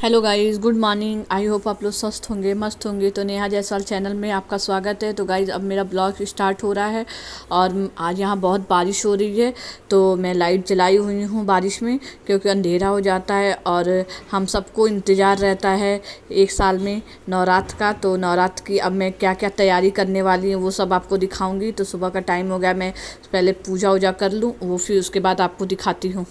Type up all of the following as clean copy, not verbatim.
Hello guys, good morning. I hope आप लोग स्वस्थ होंगे, मस्त होंगे। तो नेहा जायसवाल चैनल में आपका स्वागत है। तो गाइस, अब मेरा ब्लॉग स्टार्ट हो रहा है और आज यहाँ बहुत बारिश हो रही है। तो मैं लाइट जलाई हुई हूँ बारिश में, क्योंकि अंधेरा हो जाता है और हम सबको इंतज़ार रहता है एक साल में नवरात्र का। तो नवरात्र की अब मैं क्या क्या तैयारी करने वाली हूँ वो सब आपको दिखाऊँगी। तो सुबह का टाइम हो गया, मैं पहले पूजा वूजा कर लूँ, वो फिर उसके बाद आपको दिखाती हूँ।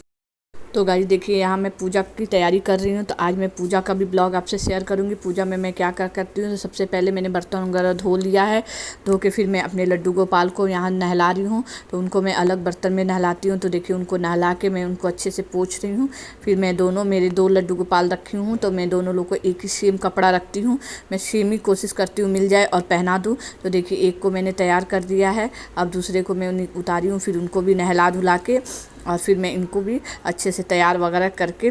तो गाइस देखिए, यहाँ मैं पूजा की तैयारी कर रही हूँ। तो आज मैं पूजा का भी ब्लॉग आपसे शेयर करूँगी। पूजा में मैं क्या क्या करती हूँ। तो सबसे पहले मैंने बर्तन वगैरह धो लिया है। धो के फिर मैं अपने लड्डू गोपाल को यहाँ नहला रही हूँ। तो उनको मैं अलग बर्तन में नहलाती हूँ। तो देखिए, उनको नहला के मैं उनको अच्छे से पोंछ रही हूँ। फिर मैं मेरे दो लड्डू गोपाल रखी हूँ, तो मैं दोनों लोग को एक ही सेम कपड़ा रखती हूँ। मैं सेम ही कोशिश करती हूँ मिल जाए और पहना दूँ। तो देखिए, एक को मैंने तैयार कर दिया है। अब दूसरे को मैं उतारी हूँ, फिर उनको भी नहला धुला के और फिर मैं इनको भी अच्छे से तैयार वगैरह करके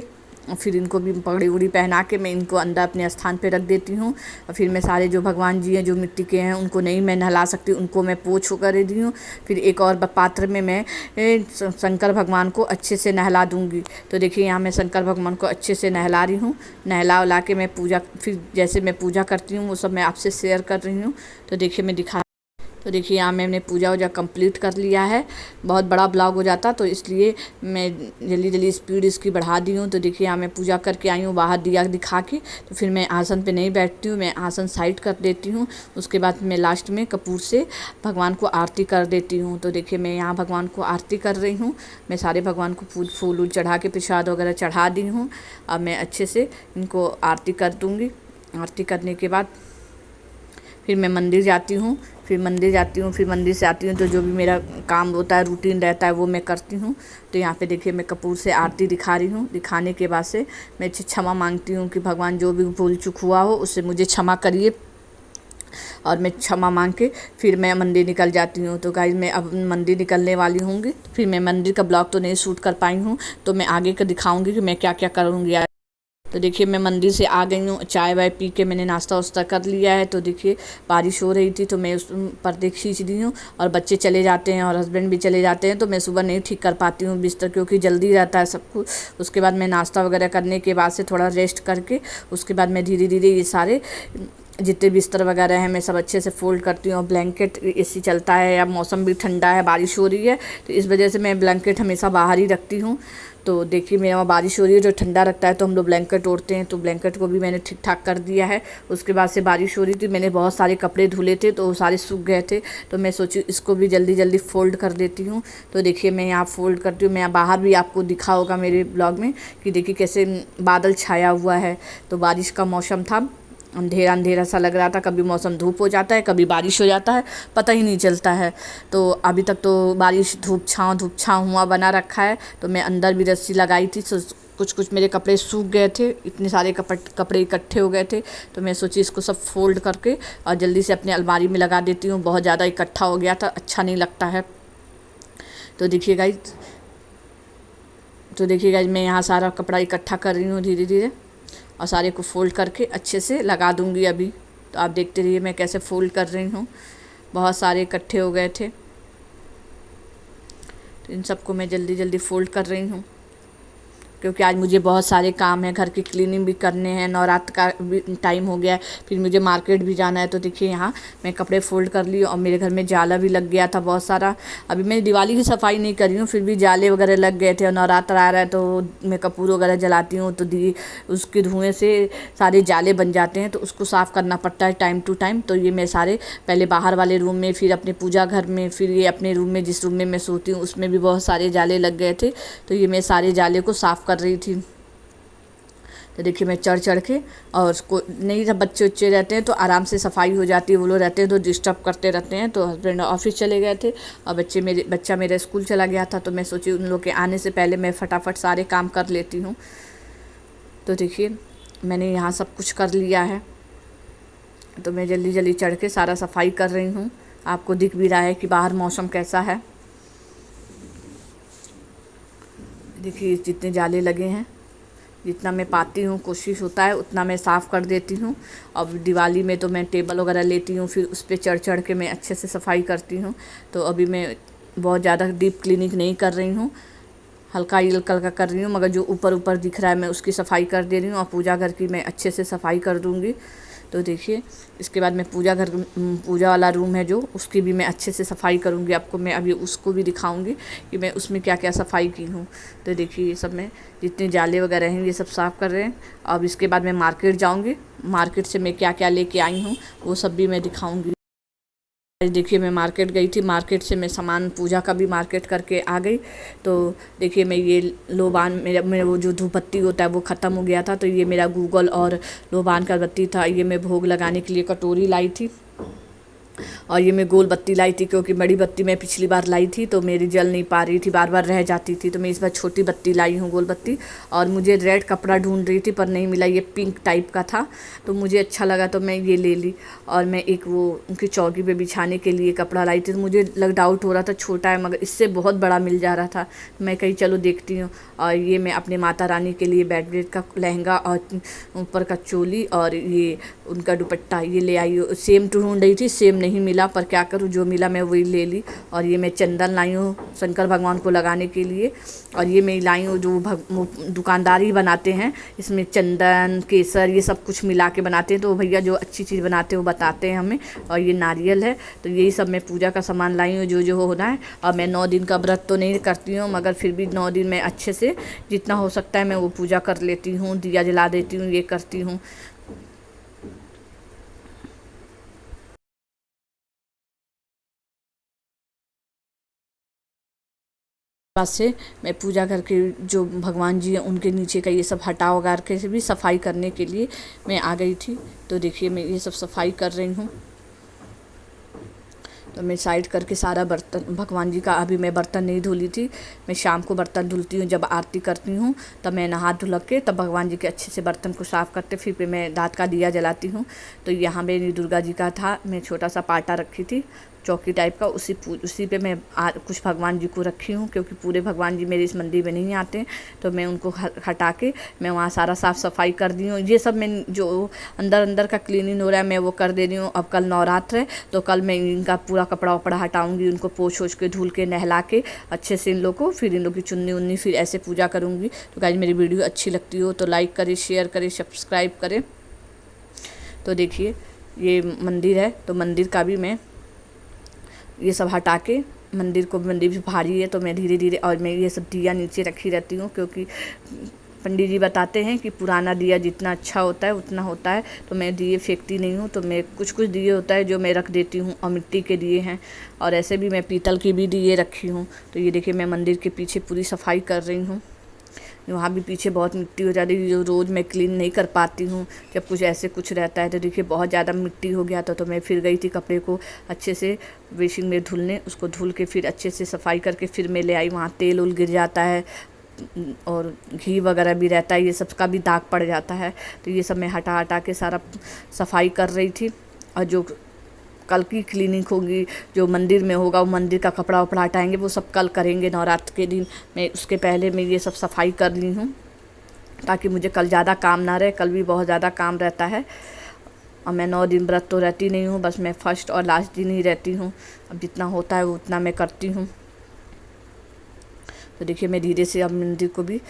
फिर इनको भी पगड़ी उड़ी पहना के मैं इनको अंदर अपने स्थान पे रख देती हूँ। और फिर मैं सारे जो भगवान जी हैं जो मिट्टी के हैं उनको नहीं मैं नहला सकती, उनको मैं पोंछ कर दी हूँ। फिर एक और पात्र में मैं शंकर भगवान को अच्छे से नहला दूँगी। तो देखिए, यहाँ मैं शंकर भगवान को अच्छे से नहला रही हूँ। नहला उला के मैं पूजा, फिर जैसे मैं पूजा करती हूँ वो सब मैं आपसे शेयर कर रही हूँ। तो देखिए मैं दिखा, तो देखिए यहाँ मैंने पूजा वूजा कंप्लीट कर लिया है। बहुत बड़ा ब्लॉग हो जाता तो इसलिए मैं जल्दी जल्दी स्पीड इसकी बढ़ा दी हूँ। तो देखिए, यहाँ मैं पूजा करके आई हूँ बाहर दिया दिखा के। तो फिर मैं आसन पे नहीं बैठती हूँ, मैं आसन साइड कर देती हूँ। उसके बाद मैं लास्ट में कपूर से भगवान को आरती कर देती हूँ। तो देखिए, मैं यहाँ भगवान को आरती कर रही हूँ। मैं सारे भगवान को फूल वूल चढ़ा के प्रसाद वगैरह चढ़ा दी हूँ। अब मैं अच्छे से इनको आरती कर दूँगी। आरती करने के बाद फिर मैं मंदिर जाती हूँ। फिर मंदिर से आती हूँ तो जो भी मेरा काम होता है, रूटीन रहता है, वो मैं करती हूँ। तो यहाँ पे देखिए, मैं कपूर से आरती दिखा रही हूँ। दिखाने के बाद से मैं क्षमा मांगती हूँ कि भगवान जो भी भूल चूक हुआ हो उससे मुझे क्षमा करिए। और मैं क्षमा मांग के फिर मैं मंदिर निकल जाती हूँ। तो गाइस, मैं अब मंदिर निकलने वाली हूँगी। फिर मैं मंदिर का ब्लॉग तो नहीं शूट कर पाई हूँ, तो मैं आगे का दिखाऊँगी कि मैं क्या क्या करूँगी। तो देखिए, मैं मंदिर से आ गई हूँ। चाय वाय पी के मैंने नाश्ता वास्ता कर लिया है। तो देखिए, बारिश हो रही थी तो मैं उस पर्दे खींच दी हूँ और बच्चे चले जाते हैं और हस्बैंड भी चले जाते हैं। तो मैं सुबह नहीं ठीक कर पाती हूँ बिस्तर, क्योंकि जल्दी रहता है सब कुछ। उसके बाद मैं नाश्ता वगैरह करने के बाद से थोड़ा रेस्ट करके उसके बाद मैं धीरे धीरे ये सारे जितने बिस्तर वगैरह हैं मैं सब अच्छे से फोल्ड करती हूँ। और ब्लैंकेट, एसी चलता है या मौसम भी ठंडा है, बारिश हो रही है, तो इस वजह से मैं ब्लैंकेट हमेशा बाहर ही रखती हूँ। तो देखिए, मेरे वहाँ बारिश हो रही है, जो ठंडा रखता है तो हम लोग ब्लैंकेट ओढ़ते हैं। तो ब्लैंकेट को भी मैंने ठीक ठाक कर दिया है। उसके बाद से बारिश हो रही थी, मैंने बहुत सारे कपड़े धुले थे तो वो सारे सूख गए थे। तो मैं सोची इसको भी जल्दी जल्दी फ़ोल्ड कर देती हूँ। तो देखिए, मैं यहाँ फ़ोल्ड करती हूँ। मैं बाहर भी आपको दिखा होगा मेरे ब्लॉग में कि देखिए कैसे बादल छाया हुआ है। तो बारिश का मौसम था, अंधेरा अंधेरा सा लग रहा था। कभी मौसम धूप हो जाता है, कभी बारिश हो जाता है, पता ही नहीं चलता है। तो अभी तक तो बारिश धूप छाँव हुआ बना रखा है। तो मैं अंदर भी रस्सी लगाई थी, तो कुछ कुछ मेरे कपड़े सूख गए थे, इतने सारे कपड़े इकट्ठे हो गए थे। तो मैं सोची इसको सब फोल्ड करके और जल्दी से अपने अलमारी में लगा देती हूँ। बहुत ज़्यादा इकट्ठा हो गया था, अच्छा नहीं लगता है। तो देखिए गाइस, मैं यहाँ सारा कपड़ा इकट्ठा कर रही हूँ धीरे धीरे और सारे को फ़ोल्ड करके अच्छे से लगा दूँगी अभी। तो आप देखते रहिए मैं कैसे फ़ोल्ड कर रही हूँ। बहुत सारे इकट्ठे हो गए थे, तो इन सबको मैं जल्दी जल्दी फ़ोल्ड कर रही हूँ, क्योंकि आज मुझे बहुत सारे काम हैं, घर की क्लीनिंग भी करने हैं, नवरात्र का भी टाइम हो गया है, फिर मुझे मार्केट भी जाना है। तो देखिए, यहाँ मैं कपड़े फ़ोल्ड कर ली और मेरे घर में जाला भी लग गया था बहुत सारा। अभी मैं दिवाली की सफाई नहीं करी हूँ, फिर भी जाले वगैरह लग गए थे और नवरात्र आ रहा है तो मैं कपूर वगैरह जलाती हूँ तो उसके धुएँ से सारे जाले बन जाते हैं, तो उसको साफ़ करना पड़ता है टाइम टू टाइम। तो ये मैं सारे पहले बाहर वाले रूम में, फिर अपने पूजा घर में, फिर ये अपने रूम में, जिस रूम में मैं सोती हूँ उसमें भी बहुत सारे जाले लग गए थे। तो ये मैं सारे जाले को साफ़ कर रही थी। तो देखिए, मैं चढ़ चढ़ के, और नहीं, जब बच्चे उच्चे रहते हैं तो आराम से सफाई हो जाती है। वो लोग रहते हैं तो डिस्टर्ब करते रहते हैं। तो हस्बैंड ऑफिस चले गए थे और बच्चा मेरा स्कूल चला गया था। तो मैं सोची उन लोग के आने से पहले मैं फटाफट सारे काम कर लेती हूँ। तो देखिए, मैंने यहाँ सब कुछ कर लिया है। तो मैं जल्दी जल्दी चढ़ के सारा सफाई कर रही हूँ। आपको दिख भी रहा है कि बाहर मौसम कैसा है। देखिए, जितने जाले लगे हैं, जितना मैं पाती हूँ, कोशिश होता है उतना मैं साफ़ कर देती हूँ। अब दिवाली में तो मैं टेबल वगैरह लेती हूँ, फिर उस पर चढ़ चढ़ के मैं अच्छे से सफाई करती हूँ। तो अभी मैं बहुत ज़्यादा डीप क्लीनिंग नहीं कर रही हूँ, हल्का ही हल्का हल्का कर रही हूँ, मगर जो ऊपर ऊपर दिख रहा है मैं उसकी सफाई कर दे रही हूँ और पूजा घर की मैं अच्छे से सफाई कर दूँगी। तो देखिए इसके बाद मैं पूजा वाला रूम है जो, उसकी भी मैं अच्छे से सफाई करूँगी। आपको मैं अभी उसको भी दिखाऊँगी कि मैं उसमें क्या क्या सफाई की हूँ। तो देखिए ये सब मैं जितने जाले वगैरह हैं ये सब साफ़ कर रहे हैं। अब इसके बाद मैं मार्केट जाऊँगी, मार्केट से मैं क्या क्या लेके आई हूँ वो सब भी मैं दिखाऊँगी। देखिए मैं मार्केट गई थी, मार्केट से मैं सामान पूजा का भी मार्केट करके आ गई। तो देखिए मैं ये लोबान, मेरा वो जो धूप बत्ती होता है वो ख़त्म हो गया था, तो ये मेरा गूगल और लोबान का बत्ती था। ये मैं भोग लगाने के लिए कटोरी लाई थी, और ये मैं गोल बत्ती लाई थी क्योंकि बड़ी बत्ती मैं पिछली बार लाई थी तो मेरी जल नहीं पा रही थी, बार बार रह जाती थी। तो मैं इस बार छोटी बत्ती लाई हूँ, गोल बत्ती। और मुझे रेड कपड़ा ढूंढ रही थी पर नहीं मिला, ये पिंक टाइप का था तो मुझे अच्छा लगा तो मैं ये ले ली। और मैं एक वो उनकी चौकी पे बिछाने के लिए कपड़ा लाई थी, तो मुझे डाउट हो रहा था छोटा है मगर इससे बहुत बड़ा मिल जा रहा था। मैं कही चलो देखती हूँ। और ये मैं अपने माता रानी के लिए बेड का लहंगा और ऊपर का चोली और ये उनका दुपट्टा ये ले आई हूँ। सेम ढूंढ रही थी, सेम नहीं मिला पर क्या करूँ, जो मिला मैं वही ले ली। और ये मैं चंदन लाई हूँ शंकर भगवान को लगाने के लिए। और ये मैं लाई हूँ जो दुकानदार ही बनाते हैं, इसमें चंदन केसर ये सब कुछ मिला के बनाते हैं, तो भैया जो अच्छी चीज़ बनाते हैं वो बताते हैं हमें। और ये नारियल है, तो यही सब मैं पूजा का सामान लाई हूँ जो जो होना है। और मैं 9 दिन का व्रत तो नहीं करती हूँ मगर फिर भी 9 दिन मैं अच्छे से जितना हो सकता है मैं वो पूजा कर लेती हूँ, दिया जला देती हूँ, ये करती हूँ। बाद से मैं पूजा करके जो भगवान जी हैं उनके नीचे का ये सब हटा वगार के भी सफाई करने के लिए मैं आ गई थी। तो देखिए मैं ये सब सफाई कर रही हूँ। तो मैं साइड करके सारा बर्तन भगवान जी का, अभी मैं बर्तन नहीं धुली थी, मैं शाम को बर्तन धुलती हूँ जब आरती करती हूँ, तब मैं नहा धुल के तब भगवान जी के अच्छे से बर्तन को साफ़ करते फिर पे मैं दांत का दिया जलाती हूँ। तो यहाँ मेरी दुर्गा जी का था, मैं छोटा सा पाटा रखी थी चौकी टाइप का, उसी पे मैं कुछ भगवान जी को रखी हूँ क्योंकि पूरे भगवान जी मेरे इस मंदिर में नहीं आते, तो मैं उनको हटा के मैं वहाँ सारा साफ़ सफाई कर दी हूँ। ये सब मैं जो अंदर अंदर का क्लीनिंग हो रहा है मैं वो कर दे रही हूँ। अब कल नवरात्र है तो कल मैं इनका पूरा कपड़ा वपड़ा हटाऊँगी, उनको पोंछ ओछ के धुल के नहला के अच्छे से इन लोग को, फिर इन लोग की चुन्नी उन्नी फिर ऐसे पूजा करूँगी। तो गाइस मेरी वीडियो अच्छी लगती हो तो लाइक करें, शेयर करें, सब्सक्राइब करें। तो देखिए ये मंदिर है, तो मंदिर का भी मैं ये सब हटा के मंदिर भी भारी है तो मैं धीरे धीरे, और मैं ये सब दिया नीचे रखी रहती हूँ क्योंकि पंडित जी बताते हैं कि पुराना दिया जितना अच्छा होता है उतना होता है। तो मैं दिए फेंकती नहीं हूँ, तो मैं कुछ कुछ दिए होता है जो मैं रख देती हूँ, और मिट्टी के दिए हैं और ऐसे भी मैं पीतल की भी दिए रखी हूँ। तो ये देखिए मैं मंदिर के पीछे पूरी सफाई कर रही हूँ। वहाँ भी पीछे बहुत मिट्टी हो जाती है जो रोज़ मैं क्लीन नहीं कर पाती हूँ, जब कुछ ऐसे कुछ रहता है। तो देखिए बहुत ज़्यादा मिट्टी हो गया था तो मैं फिर गई थी कपड़े को अच्छे से बेसिन में धुलने, उसको धुल के फिर अच्छे से सफाई करके फिर मैं ले आई। वहाँ तेल उल गिर जाता है और घी वगैरह भी रहता है, ये सब का भी दाग पड़ जाता है। तो ये सब मैं हटा हटा के सारा सफाई कर रही थी। और जो कल की क्लीनिंग होगी जो मंदिर में होगा, वो मंदिर का कपड़ा वपड़ा हटाएंगे, वो सब कल करेंगे नवरात्र के दिन। मैं उसके पहले मैं ये सब सफाई कर ली हूँ ताकि मुझे कल ज़्यादा काम ना रहे, कल भी बहुत ज़्यादा काम रहता है। और मैं 9 दिन व्रत तो रहती नहीं हूँ, बस मैं फर्स्ट और लास्ट दिन ही रहती हूँ। अब जितना होता है वो उतना मैं करती हूँ। तो देखिए मैं धीरे से अब मंदिर को भी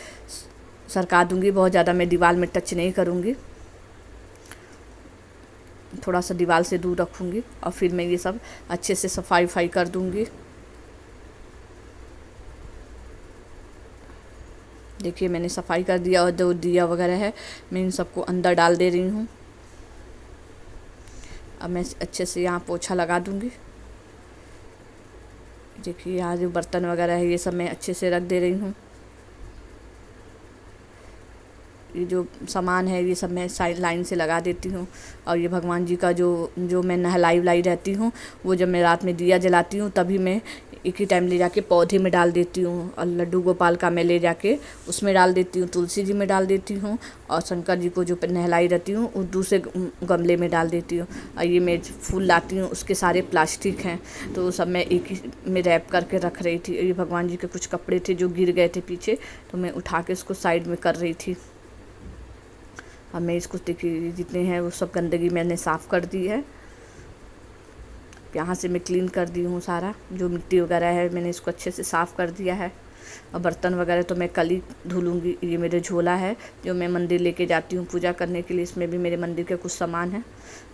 सरका दूँगी, बहुत ज़्यादा मैं दीवार में टच नहीं करूँगी, थोड़ा सा दीवार से दूर रखूँगी और फिर मैं ये सब अच्छे से सफाई वफाई कर दूँगी। देखिए मैंने सफाई कर दिया और जो दिया वगैरह है मैं इन सबको अंदर डाल दे रही हूँ। अब मैं अच्छे से यहाँ पोछा लगा दूँगी। देखिए यहाँ जो बर्तन वगैरह है ये सब मैं अच्छे से रख दे रही हूँ। ये जो सामान है ये सब मैं साइड लाइन से लगा देती हूँ। और ये भगवान जी का जो मैं नहलाई वलाई रहती हूँ, वो जब मैं रात में दिया जलाती हूँ तभी मैं एक ही टाइम ले जाके पौधे में डाल देती हूँ। और लड्डू गोपाल का मैं ले जाके उसमें डाल देती हूँ, तुलसी जी में डाल देती हूँ, और शंकर जी को जो नहलाई रहती हूँ वो दूसरे गमले में डाल देती हूँ। और ये मैं फूल लाती हूँ उसके सारे प्लास्टिक हैं तो सब मैं एक ही में रैप करके रख रही थी। ये भगवान जी के कुछ कपड़े थे जो गिर गए थे पीछे, तो मैं उठा के उसको साइड में कर रही थी। अब मैं इसको देखिए जितने हैं वो सब गंदगी मैंने साफ़ कर दी है। यहाँ से मैं क्लीन कर दी हूँ, सारा जो मिट्टी वगैरह है मैंने इसको अच्छे से साफ़ कर दिया है। और बर्तन वगैरह तो मैं कल ही धुलूँगी। ये मेरे झोला है जो मैं मंदिर लेके जाती हूँ पूजा करने के लिए। इसमें भी मेरे मंदिर के कुछ सामान है।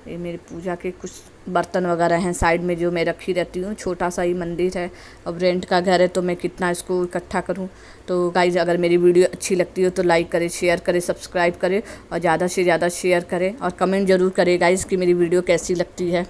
ये मेरी पूजा के कुछ बर्तन वगैरह हैं साइड में जो मैं रखी रहती हूँ। छोटा सा ही मंदिर है, अब रेंट का घर है तो मैं कितना इसको इकट्ठा करूँ। तो गाइज़ अगर मेरी वीडियो अच्छी लगती हो तो लाइक करें, शेयर करें, सब्सक्राइब करें और ज़्यादा से ज़्यादा शेयर करें और कमेंट ज़रूर करें गाइज़ कि मेरी वीडियो कैसी लगती है।